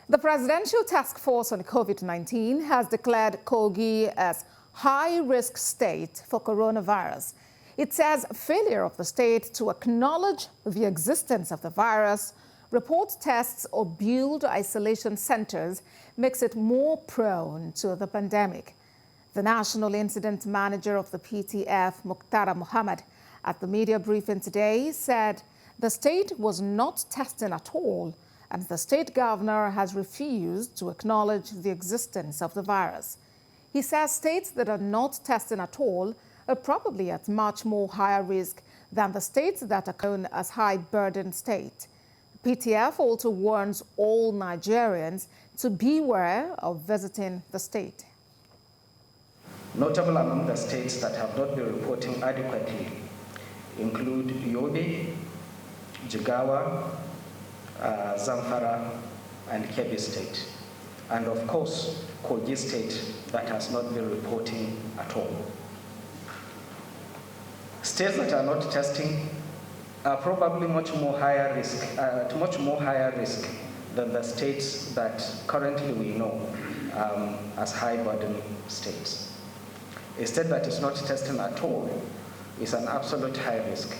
The Presidential Task Force on COVID-19 has declared Kogi as high-risk state for coronavirus. It says failure of the state to acknowledge the existence of the virus, report tests or build isolation centers makes it more prone to the pandemic. The National Incident Manager of the PTF, Mukhtar Mohammed, at the media briefing today said the state was not testing at all, and the state governor has refused to acknowledge the existence of the virus. He says states that are not testing at all are probably at much more higher risk than the states that are known as high-burden state. The PTF also warns all Nigerians to beware of visiting the state. Notable among the states that have not been reporting adequately include Yobe, Jigawa, Zamfara, and Kebbi State, and of course, Kogi State that has not been reporting at all. States that are not testing are probably much more higher risk than the states that currently we know as high-burden states. A state that is not testing at all is an absolute high risk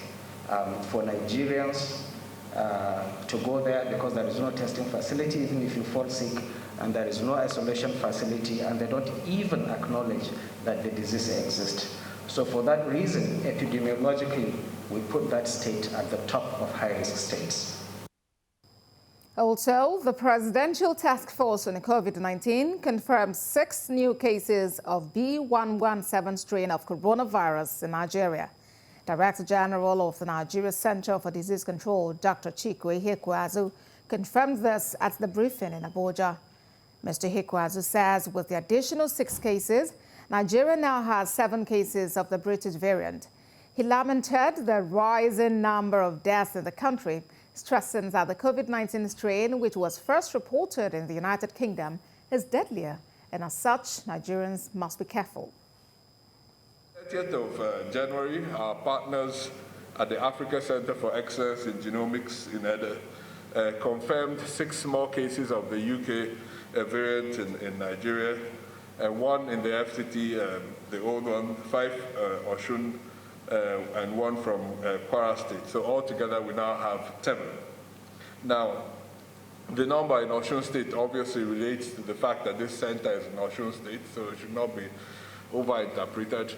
for Nigerians to go there because there is no testing facility even if you fall sick, and there is no isolation facility, and they don't even acknowledge that the disease exists. So for that reason, epidemiologically, we put that state at the top of high-risk states. Also, the Presidential Task Force on COVID-19 confirmed 6 new cases of B117 strain of coronavirus in Nigeria. Director General of the Nigeria Center for Disease Control, Dr. Chikwe Hikwazu, confirmed this at the briefing in Abuja. Mr. Hikwazu says with the additional 6 cases, Nigeria now has 7 cases of the British variant. He lamented the rising number of deaths in the country, stressing that the COVID-19 strain, which was first reported in the United Kingdom, is deadlier, and as such, Nigerians must be careful. 30th of January, our partners at the Africa Center for Excellence in Genomics in Ede confirmed 6 more cases of the UK variant in Nigeria, 1 in the FCT, the old one, 5 Oshun, and 1 from Kwara State. So altogether, we now have 7. Now, the number in Osun State obviously relates to the fact that this center is in Osun State, so it should not be overinterpreted.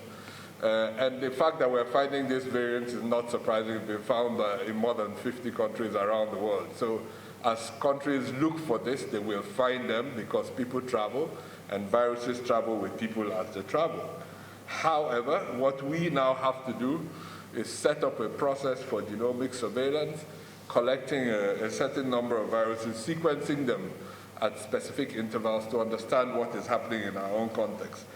And the fact that we're finding this variant is not surprising. It's been found in more than 50 countries around the world. So as countries look for this, they will find them because people travel, and viruses travel with people as they travel. However, what we now have to do is set up a process for genomic surveillance, collecting a certain number of viruses, sequencing them at specific intervals to understand what is happening in our own context.